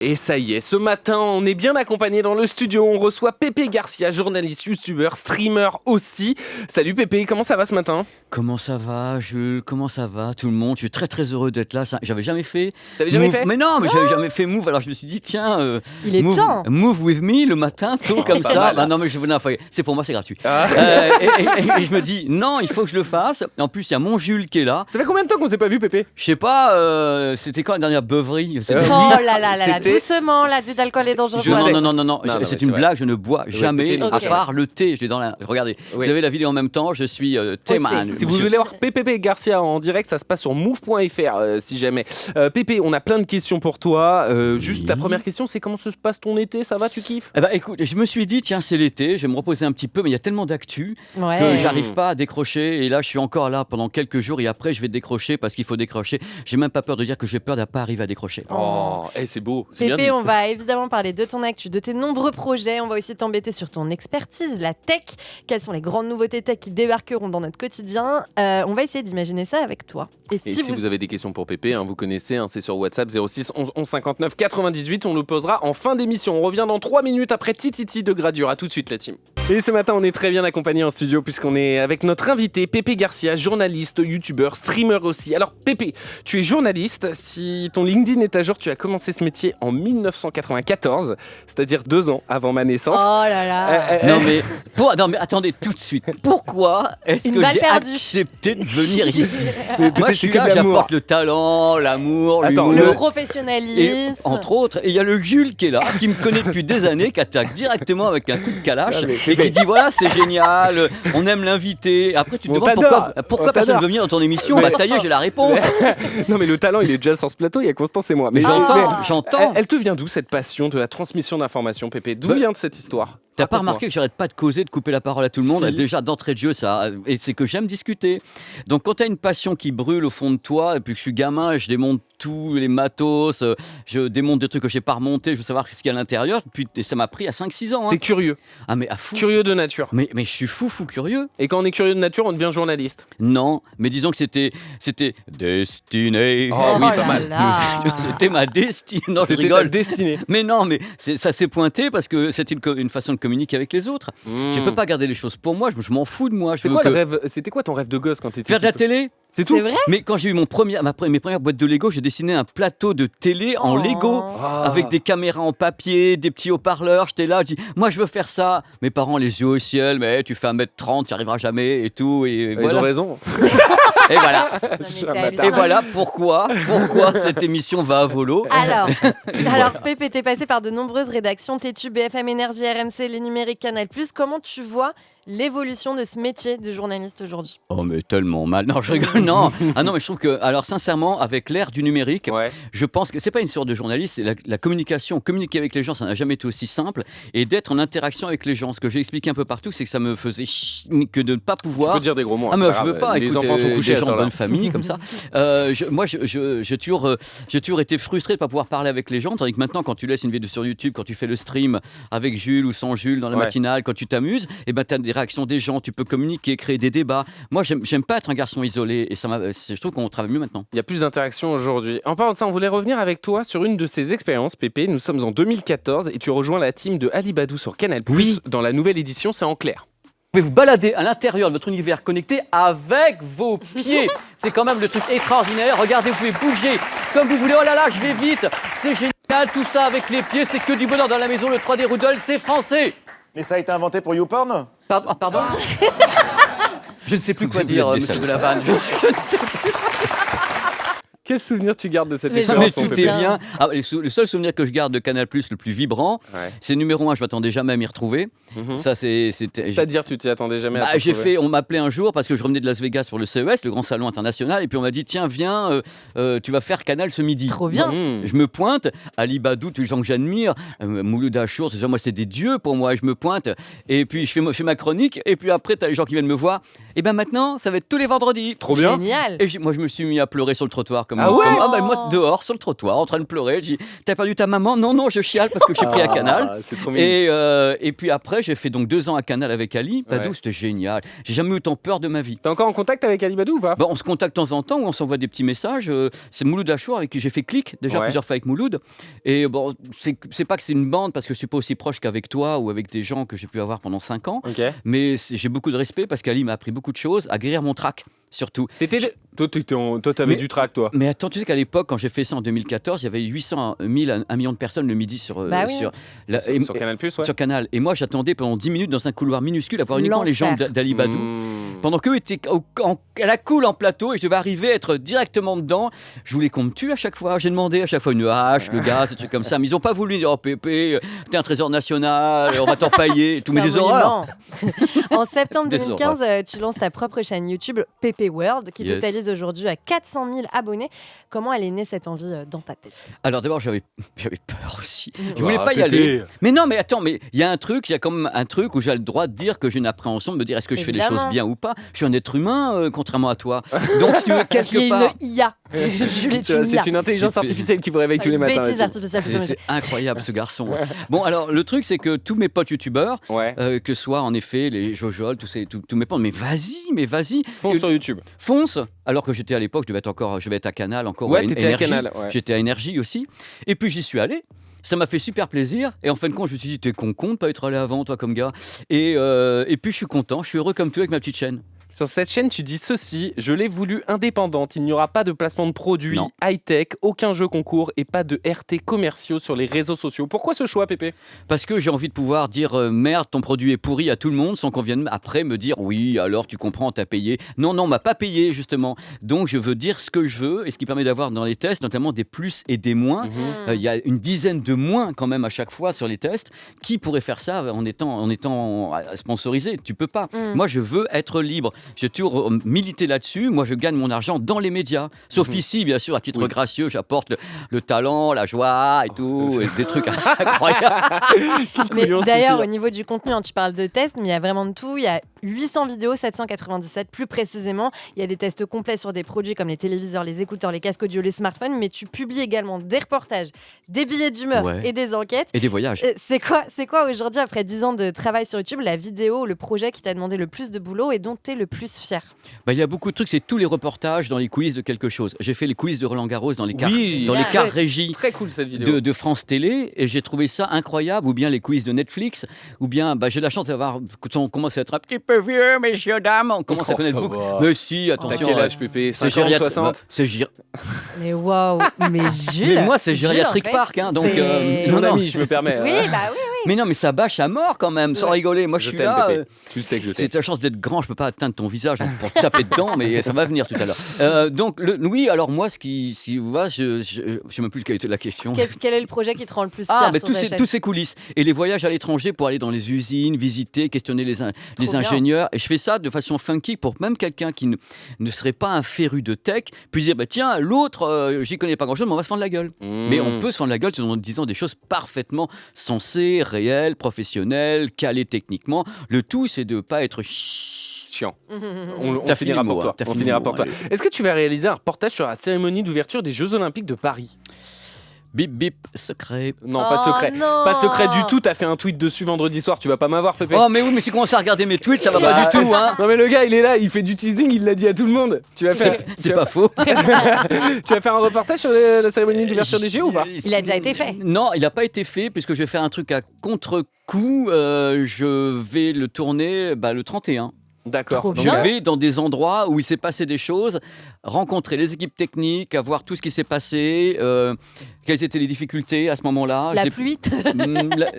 Et ça y est, ce matin, on est bien accompagné dans le studio. On reçoit Pépé Garcia, journaliste, youtubeur, streamer aussi. Salut Pépé, comment ça va ce matin ? Comment ça va, Jules ? Comment ça va, tout le monde ? Je suis très très heureux d'être là. J'avais jamais fait. T'avais jamais Move. fait ? Mais non, mais j'avais jamais fait Move. Alors je me suis dit, tiens, Il est temps. Move with me le matin, tôt comme ça. Bah, non, mais c'est pour moi, c'est gratuit. Ah. Et je me dis, non, il faut que je le fasse. En plus, il y a mon Jules qui est là. Ça fait combien de temps qu'on s'est pas vu Pépé ? Je sais pas, c'était quand la dernière beuverie ? Oh là là là là, C'était- doucement, l'abus d'alcool est dangereux. Je sais. Non, Non, mais c'est c'est une vrai. blague, je ne bois jamais, Pépé, à ok. part le thé. Je l'ai dans la. Regardez, Oui. vous avez la vidéo en même temps, je suis thé-man. Si vous voulez voir Pépé Garcia en direct, ça se passe sur move.fr si jamais. Pépé, on a plein de questions pour toi. Juste la première question, c'est comment se passe ton été ? Ça va, tu kiffes ? Eh ben, écoute, je me suis dit, tiens, c'est l'été, je vais me reposer un petit peu, mais il y a tellement d'actu Ouais. que j'arrive pas à décrocher. Et là, je suis encore là pendant quelques jours et après, je vais décrocher parce qu'il faut décrocher. J'ai même pas peur de dire que j'ai peur de pas arriver à décrocher. Oh, c'est beau. C'est bien dit. Pépé, on va évidemment parler de ton actu, de tes nombreux projets. On va aussi t'embêter sur ton expertise, la tech. Quelles sont les grandes nouveautés tech qui débarqueront dans notre quotidien ? On va essayer d'imaginer ça avec toi. Et si vous avez des questions pour Pépé, vous connaissez, c'est sur WhatsApp 06 11 11 59 98. On le posera en fin d'émission. On revient dans 3 minutes après Tititi de Gradure. À tout de suite la team. Et ce matin, on est très bien accompagné en studio puisqu'on est avec notre invité Pépé Garcia, journaliste, youtubeur, streamer aussi. Alors Pépé, tu es journaliste. Si ton LinkedIn est à jour, tu as commencé ce métier en 1994, c'est-à-dire 2 ans avant ma naissance. Oh là là. Non mais attendez tout de suite. Pourquoi est-ce Une que balle j'ai perdue. accepté de venir ici Pépé, Moi, je c'est suis que là, de l'amour. j'apporte le talent, l'amour, Attends, l'humour. Le Et, professionnalisme. entre autres, et il y a le Jules qui est là, qui me connaît depuis des années, qui attaque directement avec un coup de calache Ah, mais et qui dit voilà, c'est génial, on aime l'inviter. Après, tu te On demandes t'adore, pourquoi on personne t'adore. veut venir dans ton émission. Mais- Bah, ça y est, j'ai la réponse. Non mais le talent, il est déjà sur ce plateau. Il y a Constance et moi. Mais J'entends. Elle te vient d'où cette passion de la transmission d'informations, Pépé ? D'où Bah, vient cette histoire ? T'as pas Raconte-moi. remarqué que j'arrête pas de causer, de couper la parole à tout le monde Si. Déjà d'entrée de jeu, ça, et c'est que j'aime discuter. Donc quand t'as une passion qui brûle au fond de toi, et puis que je suis gamin, je démonte tous les matos, je démonte des trucs que je sais pas remonter, je veux savoir ce qu'il y a à l'intérieur. Puis et ça m'a pris à 5-6 ans. Hein. T'es curieux, Ah mais à fou. curieux de nature. Mais je suis fou curieux. Et quand on est curieux de nature, on devient journaliste. Non, mais disons que c'était destiné. Oh, oui, Oh pas là mal. là. C'était ma destinée. Non, je C'était ta rigole. destinée. Mais non, mais ça s'est pointé parce que c'était une façon de communiquer avec les autres. Je peux pas garder les choses pour moi, je m'en fous de moi. Je veux que- C'était quoi ton rêve de gosse quand t'étais Faire de la petit télé. C'est tout. C'est vrai ? Mais quand j'ai eu mes premières boîtes de Lego, j'ai dessiné un plateau de télé en Oh. Lego. Ah. Avec des caméras en papier, des petits haut-parleurs, j'étais là, je dis, moi je veux faire ça. Mes parents les yeux au ciel, mais tu fais 1m30, tu n'y arriveras jamais et tout. Et Ils ont voilà. raison. Et voilà. Non, mais c'est bâtard. hallucinant. Et voilà pourquoi cette émission va à volo. Alors Pépé, t'es passé par de nombreuses rédactions, Tétu, BFM Énergie, RMC, Les Numériques, Canal+. Comment tu vois l'évolution de ce métier de journaliste aujourd'hui ? Oh mais tellement mal. Non, je rigole. Non. Ah non, mais je trouve que, alors sincèrement, avec l'ère du numérique, Ouais. je pense que c'est pas une sorte de journaliste, c'est la communication. Communiquer avec les gens, ça n'a jamais été aussi simple. Et d'être en interaction avec les gens. Ce que j'ai expliqué un peu partout, c'est que ça me faisait que de ne pas Tu pouvoir. peux dire des gros mots. Ah c'est mais pas je veux grave. pas. Les Écoute, enfants sont couchés des à gens ce de temps-là. bonne famille comme ça. J'ai toujours été frustré de pas pouvoir parler avec les gens, tandis que maintenant, quand tu laisses une vidéo sur YouTube, quand tu fais le stream avec Jules ou sans Jules dans la Ouais. matinale, quand tu t'amuses, et ben t'as des réactions des gens, tu peux communiquer, créer des débats. Moi, j'aime pas être un garçon isolé, et je trouve qu'on travaille mieux maintenant. Il y a plus d'interactions aujourd'hui. En parlant de ça, on voulait revenir avec toi sur une de ces expériences, Pépé. Nous sommes en 2014 et tu rejoins la team de Ali Badou sur Canal+. Oui. Dans la nouvelle édition, c'est en clair. Vous pouvez vous balader à l'intérieur de votre univers connecté avec vos pieds. C'est quand même le truc extraordinaire. Regardez, vous pouvez bouger comme vous voulez. Oh là là, je vais vite. C'est génial, tout ça avec les pieds. C'est que du bonheur dans la maison. Le 3D Rudolph, c'est français. Mais ça a été inventé pour YouPorn ? Pardon Je ne sais plus quoi Vous dire, hein, monsieur êtes de décevant. la vanne. Je ne sais plus. Quel souvenir tu gardes de cette Mais expérience, j'en Mais mon tout Pépé est bien. Ah, le seul souvenir que je garde de Canal+, le plus vibrant, Ouais. c'est numéro 1, je m'attendais jamais à m'y retrouver. Mhm. Ça, c'était... C'est-à-dire, tu t'y attendais jamais à Bah, te j'ai retrouver. fait, on m'appelait un jour parce que je revenais de Las Vegas pour le CES, le grand salon international, et puis on m'a dit tiens viens, tu vas faire Canal ce midi. Trop bien. Mmh. Je me pointe, Ali Badou, tous les gens que j'admire, Mouloud Achour, moi c'est des dieux pour moi, je me pointe, et puis je fais ma chronique, et puis après t'as les gens qui viennent me voir, et ben maintenant ça va être tous les vendredis. Trop bien. Génial. Et moi je me suis mis à pleurer sur le trottoir comme Ah ouais Moi, dehors, sur le trottoir, en train de pleurer. Je dis, t'as perdu ta maman? Non, je chiale parce que je suis pris à Canal. C'est trop mignon. Et puis après, j'ai fait donc 2 ans à Canal avec Ali Badou, c'était génial. J'ai jamais eu autant peur de ma vie. T'es encore en contact avec Ali Badou ou pas? On se contacte de temps en temps, où on s'envoie des petits messages. C'est Mouloud Achour avec qui j'ai fait clic déjà plusieurs fois avec Mouloud. Et bon, c'est pas que c'est une bande parce que je suis pas aussi proche qu'avec toi ou avec des gens que j'ai pu avoir pendant 5 ans. Ok. Mais j'ai beaucoup de respect parce qu'Ali m'a appris beaucoup de choses, à guérir mon trac surtout. Toi, t'avais du trac, toi. Mais attends, tu sais qu'à l'époque, quand j'ai fait ça en 2014, il y avait 800 000, 1 million de personnes le midi sur Canal+, ouais. sur Canal. Et moi, j'attendais pendant 10 minutes dans un couloir minuscule à voir uniquement les jambes d'Ali Badou. Pendant qu'eux étaient à la cool en plateau et je devais arriver à être directement dedans. Je voulais qu'on me tue à chaque fois. J'ai demandé à chaque fois une hache, le gaz, des trucs comme ça. Mais ils n'ont pas voulu dire, oh Pépé, t'es un trésor national, on va t'empailler. Tous mes des horreurs. En septembre Des 2015, tu lances ta propre chaîne YouTube, Pépé World, qui totalise aujourd'hui à 400 000 abonnés. Comment elle est née cette envie dans ta tête? Alors d'abord, j'avais peur aussi. Je voulais pas y aller. Mais non, mais attends, mais il y a quand même un truc où j'ai le droit de dire que j'ai une appréhension, de me dire est-ce que je fais les choses bien ou pas. Je suis un être humain, contrairement à toi. Donc si tu veux quelque part... Une IA. C'est une intelligence artificielle qui vous réveille tous les matins. Bêtise artificielle. C'est incroyable ce garçon. Bon, alors le truc c'est que tous mes potes youtubeurs, que ce soit en effet les Jojol, tous mes potes, mais vas-y. Fonce sur YouTube. Fonce. Alors que j'étais à l'époque, je devais être à Canal encore. T'étais à Canal. J'étais à Énergie aussi. Et puis j'y suis allé. Ça m'a fait super plaisir. Et en fin de compte, je me suis dit, t'es con de pas être allé avant, toi, comme gars. Et puis je suis content, je suis heureux comme toi avec ma petite chaîne. Sur cette chaîne, tu dis ceci: je l'ai voulu indépendante. Il n'y aura pas de placement de produits high-tech, aucun jeu concours et pas de RT commerciaux sur les réseaux sociaux. Pourquoi ce choix, Pépé? Parce que j'ai envie de pouvoir dire merde, ton produit est pourri à tout le monde sans qu'on vienne après me dire oui, alors tu comprends, t'as payé. Non, on m'a pas payé justement. Donc je veux dire ce que je veux et ce qui permet d'avoir dans les tests notamment des plus et des moins. Il y a une dizaine de moins quand même à chaque fois sur les tests. Qui pourrait faire ça en étant sponsorisé? Tu peux pas. Moi, je veux être libre. J'ai toujours milité là-dessus. Moi, je gagne mon argent dans les médias. Sauf ici, bien sûr, à titre gracieux, j'apporte le talent, la joie et tout, et des trucs incroyables. Mais d'ailleurs, au niveau du contenu, tu parles de tests, mais il y a vraiment de tout. Il y a 800 vidéos, 797 plus précisément. Il y a des tests complets sur des produits comme les téléviseurs, les écouteurs, les casques audio, les smartphones, mais tu publies également des reportages, des billets d'humeur et des enquêtes. Et des voyages. C'est quoi aujourd'hui, après 10 ans de travail sur YouTube, la vidéo, le projet qui t'a demandé le plus de boulot et dont tu es le plus fier? Il y a beaucoup de trucs, c'est tous les reportages dans les coulisses de quelque chose. J'ai fait les coulisses de Roland Garros dans les cars régie très cool, cette vidéo. de France Télé et j'ai trouvé ça incroyable. Ou bien les coulisses de Netflix, ou bien j'ai la chance d'avoir, quand on commence à être un petit peu vieux, messieurs, dames, on commence à connaître beaucoup. Mais si, attention. T'as quel âge, Pépé? 50, 60? Mais waouh, mais Jules. Mais moi, c'est Gériatrique Park, donc. C'est mon ami, je me permets. Oui. Mais non, mais ça bâche à mort quand même, sans rigoler. Moi, je suis là. Pépé. Tu le sais que je t'aime. C'est ta chance d'être grand, je peux pas atteindre ton visage pour taper dedans, mais ça va venir tout à l'heure. Donc, oui, alors moi, je sais même plus quelle était la question. Quel est le projet qui te rend le plus fier sur ta chaîne? Tous ces coulisses. Et les voyages à l'étranger pour aller dans les usines, visiter, questionner les ingénieurs. Et je fais ça de façon funky pour même quelqu'un qui ne serait pas un féru de tech, puis dire, tiens, l'autre, j'y connais pas grand-chose, mais on va se fendre la gueule. Mais on peut se fendre la gueule tout en disant des choses parfaitement sensées, réelles, professionnelles, calées techniquement. Le tout, c'est de ne pas être chiant. On finira pour toi. On finira pour toi. Est-ce que tu vas réaliser un reportage sur la cérémonie d'ouverture des Jeux Olympiques de Paris? Bip bip, secret. Non, pas secret. Non. Pas secret du tout. T'as fait un tweet dessus vendredi soir. Tu vas pas m'avoir, Pépé. Oh, mais oui, mais si tu commences à regarder mes tweets, ça va pas du tout, hein. Non, mais le gars, il est là, il fait du teasing, il l'a dit à tout le monde. C'est pas faux. Tu vas faire un reportage sur la cérémonie d'ouverture des Jeux ou pas? Il a déjà été fait. Non, il n'a pas été fait, puisque je vais faire un truc à contre-coup. Je vais le tourner le 31. D'accord. Je vais dans des endroits où il s'est passé des choses, rencontrer les équipes techniques, voir tout ce qui s'est passé, quelles étaient les difficultés à ce moment-là. La pluie.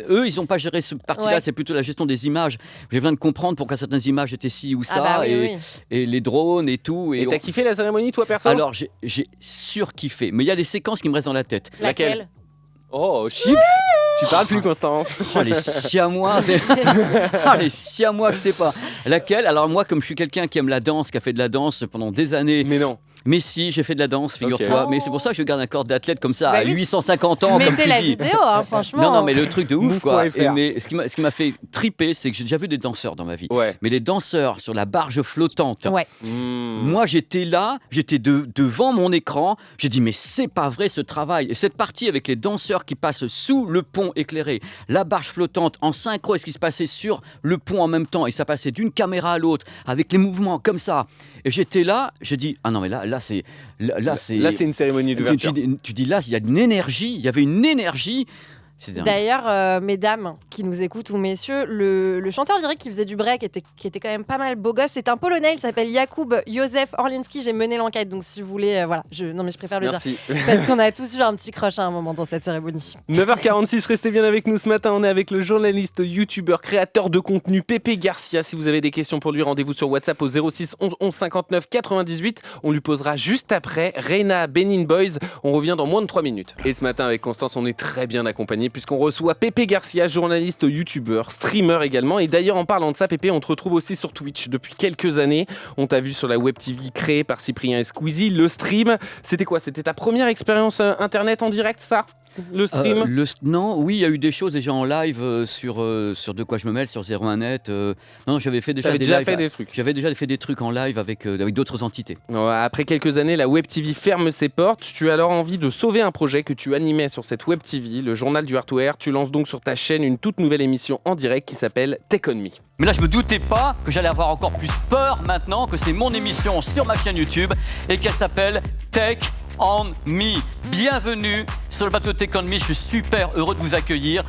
Eux, ils n'ont pas géré ce parti-là, c'est plutôt la gestion des images. J'ai besoin de comprendre pourquoi certaines images étaient ci ou ça, et les drones et tout. Et t'as kiffé la cérémonie, toi, perso? Alors, j'ai surkiffé, mais il y a des séquences qui me restent dans la tête. Laquelle? Oh, chips. Tu parles plus, Constance. Oh, les siamois. Les siamois que c'est pas. Laquelle? Alors moi, comme je suis quelqu'un qui aime la danse, qui a fait de la danse pendant des années. Mais non. Mais si, j'ai fait de la danse, figure-toi. Ok. Mais c'est pour ça que je garde un corps d'athlète comme ça, Bah à oui. 850 ans, comme Mettez tu la dis. vidéo, hein, franchement. Non, mais le truc de ouf, quoi. Move.fr. Mais ce qui m'a fait triper, c'est que j'ai déjà vu des danseurs dans ma vie. Ouais. Mais les danseurs sur la barge flottante. Ouais. Moi, j'étais là, j'étais devant mon écran. J'ai dit, mais c'est pas vrai ce travail. Et cette partie avec les danseurs qui passent sous le pont éclairé, la barge flottante en synchro, et ce qui se passait sur le pont en même temps, et ça passait d'une caméra à l'autre avec les mouvements comme ça. Et j'étais là, je dis, ah non, mais là c'est une cérémonie d'ouverture. Tu dis là, il y a une énergie, il y avait une énergie. C'est dingue. D'ailleurs, mesdames qui nous écoutent ou messieurs, le chanteur lyrique qui faisait du break, qui était quand même pas mal beau gosse, c'est un Polonais, il s'appelle Jakub Józef Orlinski. J'ai mené l'enquête, donc si vous voulez, voilà, non mais je préfère le Merci. dire parce qu'on a tous eu un petit crush à un moment dans cette cérémonie. 9h46, restez bien avec nous ce matin. On est avec le journaliste, youtubeur, créateur de contenu Pépé Garcia. Si vous avez des questions pour lui, rendez-vous sur WhatsApp au 06 11 11 59 98. On lui posera juste après Reina Benin Boys. On revient dans moins de 3 minutes. Et ce matin avec Constance, on est très bien accompagné puisqu'on reçoit Pépé Garcia, journaliste, youtubeur, streamer également. Et d'ailleurs, en parlant de ça, Pépé, on te retrouve aussi sur Twitch depuis quelques années. On t'a vu sur la web TV créée par Cyprien et Squeezie. Le stream, c'était quoi? C'était ta première expérience internet en direct, ça? Le stream Non, oui, il y a eu des choses déjà en live sur De quoi je me mêle, sur 01net. Non, j'avais fait déjà T'avais des déjà lives. fait des trucs. J'avais déjà fait des trucs en live avec d'autres entités. Ouais, après quelques années, la Web TV ferme ses portes. Tu as alors envie de sauver un projet que tu animais sur cette Web TV, le journal du hardware. Tu lances donc sur ta chaîne une toute nouvelle émission en direct qui s'appelle Tech On Me. Mais là, je me doutais pas que j'allais avoir encore plus peur maintenant que c'est mon émission sur ma chaîne YouTube et qu'elle s'appelle Tech On Me. Bienvenue sur le bateau Tech On Me. Je suis super heureux de vous accueillir.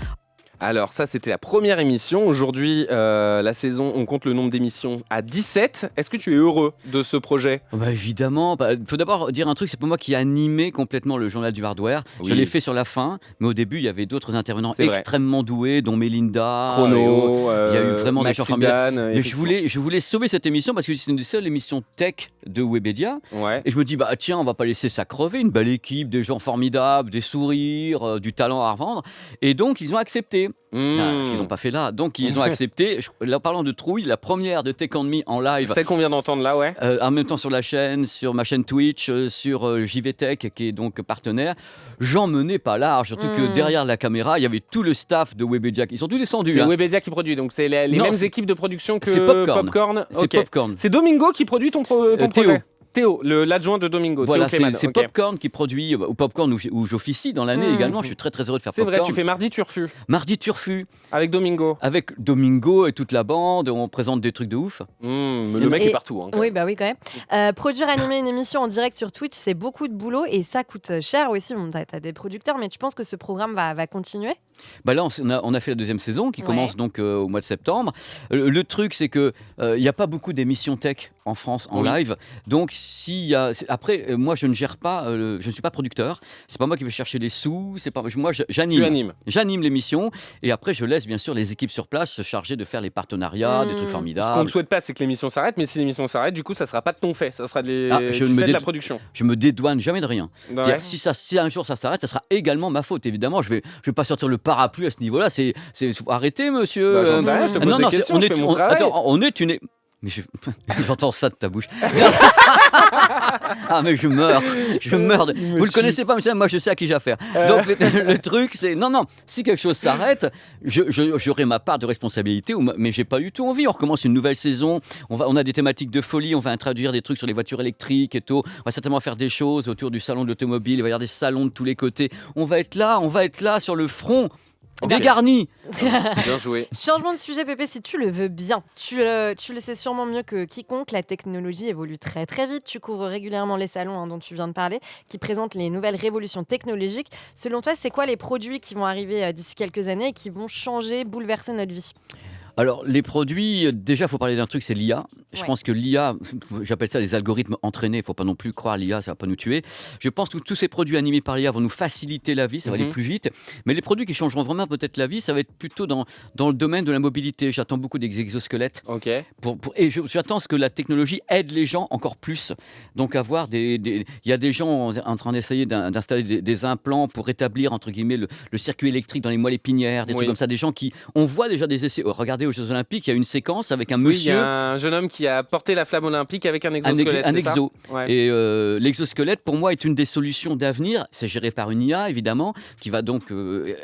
Alors ça, c'était la première émission. Aujourd'hui, la saison, on compte le nombre d'émissions à 17. Est-ce que tu es heureux de ce projet? Bah évidemment, faut d'abord dire un truc, c'est pas moi qui ai animé complètement le journal du hardware. Oui. Je l'ai fait sur la fin, mais au début il y avait d'autres intervenants C'est vrai. extrêmement doués, dont Melinda, Chrono, il y a eu vraiment des gens formidables. Maxidan, Mais je voulais sauver cette émission parce que c'est une des seules émissions tech de Webedia. Ouais. Et je me dis, bah tiens, on va pas laisser ça crever, une belle équipe, des gens formidables, des sourires, du talent à revendre. Et donc ils ont accepté. Ce qu'ils n'ont pas fait là. Donc ils ont accepté. Là, parlant de trouille, la première de Tech On Me en live. Celle qu'on vient d'entendre là, ouais. En même temps sur la chaîne, sur ma chaîne Twitch, sur JVTech qui est donc partenaire, j'en menais pas large. Surtout que derrière la caméra, il y avait tout le staff de Webedia. Ils sont tous descendus. C'est hein. Webedia qui produit, donc c'est les Non, mêmes c'est- équipes de production que c'est Popcorn. Popcorn. C'est Ok. Popcorn. C'est Domingo qui produit ton Théo. projet. Théo, l'adjoint de Domingo. Voilà, Théo Clément, c'est ok. Popcorn qui produit, ou Popcorn où j'officie dans l'année également. Je suis très très heureux de faire C'est Popcorn. vrai, tu fais Mardi Turfu Mardi Turfu avec Domingo. avec Domingo et toute la bande. On présente des trucs de ouf. Le mec Et- est partout. Hein, quand Oui, même. bah oui, quand même. Produire, animer une émission en direct sur Twitch, c'est beaucoup de boulot et ça coûte cher aussi. Bon, t'as des producteurs, mais tu penses que ce programme va continuer? Bah là, on a fait la deuxième saison qui Ouais. commence donc au mois de septembre. Le truc, c'est que il n'y a pas beaucoup d'émissions tech en France en Oui. live. Donc, après, moi, je ne gère pas, je ne suis pas producteur. C'est pas moi qui vais chercher les sous. C'est pas moi, Tu j'anime. animes. J'anime l'émission et après, je laisse bien sûr les équipes sur place se charger de faire les partenariats, des trucs Ce qu'on ne formidables. souhaite pas, c'est que l'émission s'arrête, mais si l'émission s'arrête, du coup, ça sera pas de ton fait, ça sera Ah, je du me fait de la dé- production. Je me dédouane jamais de rien. Ouais. C'est-à-dire que si un jour ça s'arrête, ça sera également ma faute. Évidemment, je vais pas sortir le parapluie à ce niveau-là. Faut arrêter, monsieur. Bah, j'en sais rien, je te pose des questions, je fais mon travail. Attends, on est une. Mais j'entends ça de ta bouche. Ah mais je meurs. Vous le connaissez pas, mais moi je sais à qui j'ai affaire. Donc le truc c'est non, si quelque chose s'arrête, j'aurai ma part de responsabilité, mais j'ai pas du tout envie. On recommence une nouvelle saison. On a des thématiques de folie. On va introduire des trucs sur les voitures électriques et tout. On va certainement faire des choses autour du salon de l'automobile. Il va y avoir des salons de tous les côtés. On va être là sur le front. Dégarni. Bien joué. Changement de sujet, Pépé, si tu le veux bien. Tu le sais sûrement mieux que quiconque. La technologie évolue très très vite. Tu couvres régulièrement les salons dont tu viens de parler, qui présentent les nouvelles révolutions technologiques. Selon toi, c'est quoi les produits qui vont arriver d'ici quelques années et qui vont changer, bouleverser notre vie? Alors, les produits, déjà, il faut parler d'un truc, c'est l'IA. Je Ouais. pense que l'IA, j'appelle ça les algorithmes entraînés. Il ne faut pas non plus croire l'IA, ça ne va pas nous tuer. Je pense que tous ces produits animés par l'IA vont nous faciliter la vie, ça va aller plus vite. Mais les produits qui changeront vraiment peut-être la vie, ça va être plutôt dans le domaine de la mobilité. J'attends beaucoup des exosquelettes. Ok. Et j'attends ce que la technologie aide les gens encore plus. Donc, avoir il y a des gens en train d'essayer d'installer des implants pour rétablir, entre guillemets, le circuit électrique dans les moelles épinières, des trucs comme ça. Des gens on voit déjà des essais. Regardez regardé aux Jeux Olympiques, il y a une séquence avec un Oui, il y monsieur. a un jeune homme qui a porté la flamme olympique avec un Un exosquelette. c'est ça exo. Ouais. Et l'exosquelette, pour moi, est une des solutions d'avenir. C'est géré par une IA, évidemment, qui va donc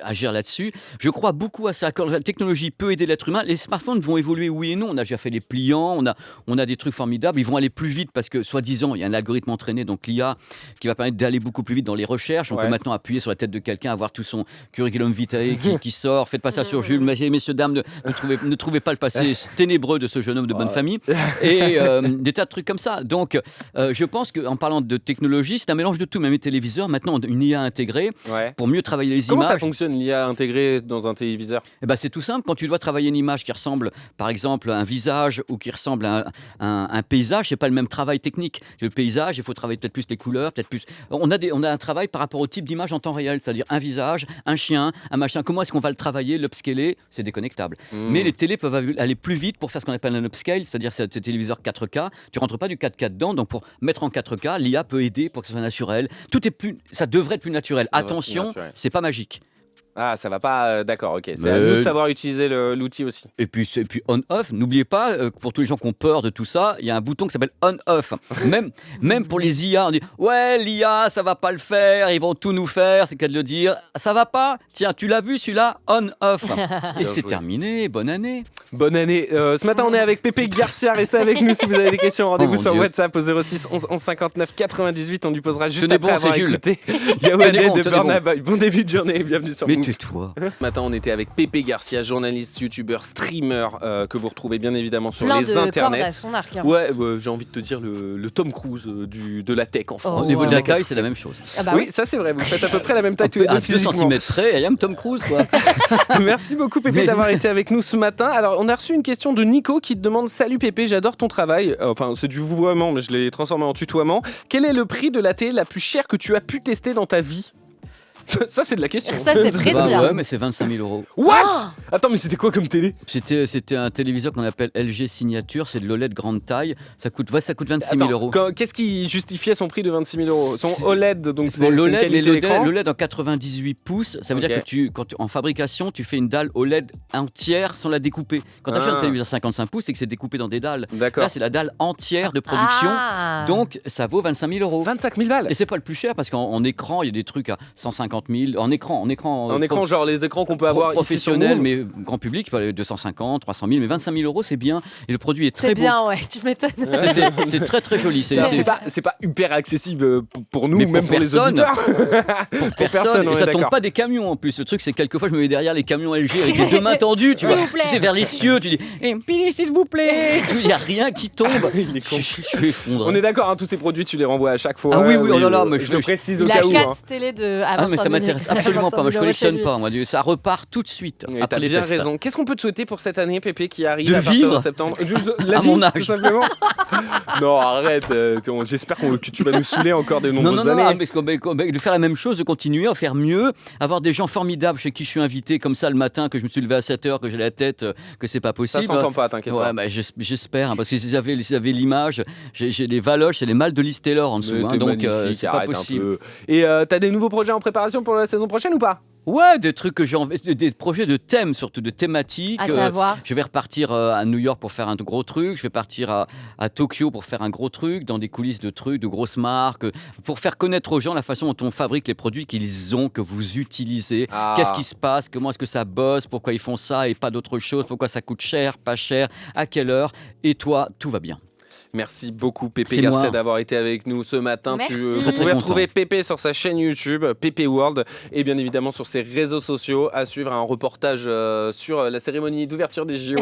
agir là-dessus. Je crois beaucoup à ça. Quand la technologie peut aider l'être humain, les smartphones vont évoluer, oui et non. On a déjà fait les pliants, on a des trucs formidables. Ils vont aller plus vite parce que, soi-disant, il y a un algorithme entraîné, donc l'IA, qui va permettre d'aller beaucoup plus vite dans les recherches. On peut maintenant appuyer sur la tête de quelqu'un, avoir tout son curriculum vitae qui sort. Faites pas ça sur Jules. Messieurs, dames, ne trouvez pas le passé ténébreux de ce jeune homme de bonne famille. Et des tas de trucs comme ça. Donc, je pense qu'en parlant de technologie, c'est un mélange de tout. Même les téléviseurs, maintenant, une IA intégrée pour mieux travailler les Comment images. ça fonctionne l'IA intégrée dans un téléviseur? Eh ben, c'est tout simple. Quand tu dois travailler une image qui ressemble, par exemple, à un visage ou qui ressemble à un paysage, c'est pas le même travail technique. Le paysage, il faut travailler peut-être plus les couleurs, peut-être plus. On a un travail par rapport au type d'image en temps réel, c'est-à-dire un visage, un chien, un machin. Comment est-ce qu'on va le travailler, l'upscaler? C'est déconnectable. Mais les télés peuvent aller plus vite pour faire ce qu'on appelle un upscale, c'est-à-dire c'est un téléviseur 4K. Tu rentres pas du 4K dedans, donc pour mettre en 4K, l'IA peut aider pour que ce soit naturel. Ça devrait être plus naturel. Attention, c'est pas magique. Ah, ça va pas. D'accord, ok. C'est à nous de savoir utiliser l'outil aussi. Et puis on-off, n'oubliez pas, pour tous les gens qui ont peur de tout ça, il y a un bouton qui s'appelle on-off. Même pour les IA, on dit ouais, l'IA, ça va pas le faire, ils vont tout nous faire, c'est qu'à de le dire. Ça va pas? Tiens, tu l'as vu celui-là? On-off. Et c'est terminé, bonne année. Bonne année. Ce matin, on est avec Pépé Garcia. Restez avec nous si vous avez des questions. Rendez-vous sur WhatsApp au 06 11 11 59 98. On lui posera juste après avoir écouté Yaouadé de Burna Boy. Bon début de journée et bienvenue sur Move. Tais-toi. Ce matin, on était avec Pépé Garcia, journaliste, youtubeur, streamer, que vous retrouvez bien évidemment sur Plein les de cordes internets. à son arc. Ouais, j'ai envie de te dire le Tom Cruise de la tech en France. Au niveau de la taille, c'est la même chose. Ah bah oui, ça c'est vrai, vous faites à peu près la même taille tous les deux À 2 physiquement. cm près, I am Tom Cruise, quoi. Merci beaucoup Pépé d'avoir été avec nous ce matin. Alors on a reçu une question de Nico qui te demande: salut Pépé, j'adore ton travail. Enfin c'est du vouvoiement mais je l'ai transformé en tutoiement. Quel est le prix de la télé la plus chère que tu as pu tester dans ta vie? Ça c'est de la question. Ça c'est précis. Ouais, mais c'est 25 000 €. What? Attends, mais c'était quoi comme télé? C'était un téléviseur qu'on appelle LG Signature, c'est de l'OLED grande taille. Ça coûte 26 000 €. Qu'est-ce qui justifiait son prix de 26 000 €? Son OLED, donc c'est l'OLED en 98 pouces, ça veut dire que en fabrication, tu fais une dalle OLED entière sans la découper. Quand tu achètes un téléviseur 55 pouces, c'est que c'est découpé dans des dalles. D'accord. Là, c'est la dalle entière de production, donc ça vaut 25 000 €. 25 000 balles. Et c'est pas le plus cher parce qu'en écran, il y a des trucs à 150 000. En écran, genre les écrans qu'on peut avoir professionnels, ici sur mais grand public, il peut aller 250, 300 000, mais 25 000 € c'est bien. Et le produit est très beau. C'est bien, ouais, tu m'étonnes. C'est très très joli. C'est pas hyper accessible pour nous, mais même pour les auditeurs. Pour personne. Et ça tombe pas des camions en plus. Le truc, c'est que quelquefois, je me mets derrière les camions LG avec les deux mains tendues, tu vois. C'est vers les cieux, tu dis s'il vous plaît. Il n'y a rien qui tombe. Je vais fondre. On est d'accord, hein, tous ces produits, tu les renvoies à chaque fois. Ah oui, oh là là, mais je le précise au il cas a où. 4 télé de. Ah, mais ça m'intéresse absolument pas. Moi, je collectionne pas. Moi, ça repart tout de suite. T'as bien raison. Qu'est-ce qu'on peut te souhaiter pour cette année, Pépé, qui arrive de à partir vivre de septembre? Juste la à vie, mon âge. tout simplement. Non, arrête. J'espère que tu vas nous saouler encore de nombreuses années. Non, mais de faire la même chose, de continuer à faire mieux, avoir des gens formidables chez qui je suis invité, comme ça le matin, que je me suis levé à 7h, que j'ai la tête, que c'est pas possible. Ça s'entend pas, t'inquiète pas. Ouais, j'espère, hein, parce que si vous avez l'image, j'ai les valoches, c'est les mâles de Liz Taylor en dessous, donc c'est pas possible. Et t'as des nouveaux projets en préparation pour la saison prochaine ou pas? Ouais, des trucs que j'ai envie, des projets de thèmes, surtout de thématiques. Je vais repartir à New York pour faire un gros truc. Je vais partir à Tokyo pour faire un gros truc, dans des coulisses de trucs, de grosses marques, pour faire connaître aux gens la façon dont on fabrique les produits qu'ils ont, que vous utilisez. Qu'est-ce qui se passe? Comment est-ce que ça bosse? Pourquoi ils font ça et pas d'autre chose? Pourquoi ça coûte cher, pas cher? À quelle heure? Et toi, tout va bien. Merci beaucoup Pépé Garcia d'avoir été avec nous ce matin. Merci. Vous pouvez retrouver Pépé sur sa chaîne YouTube, Pépé World, et bien évidemment sur ses réseaux sociaux. À suivre un reportage sur la cérémonie d'ouverture des JO.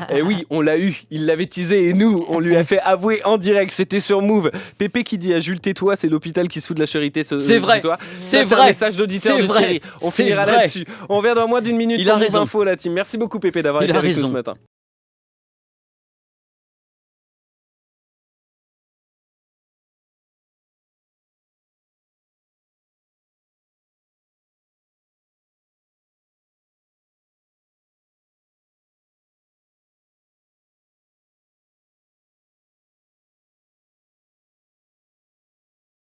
Et oui, on l'a eu, il l'avait teasé et nous, on lui a fait avouer en direct. C'était sur Move. Pépé qui dit à Jules: tais-toi, c'est l'hôpital qui se fout de la charité. C'est vrai. C'est vrai. Un message d'auditeur de Thierry. On finira là-dessus. On revient dans moins d'une minute. Il a raison. Info, la team. Merci beaucoup Pépé d'avoir été avec nous ce matin.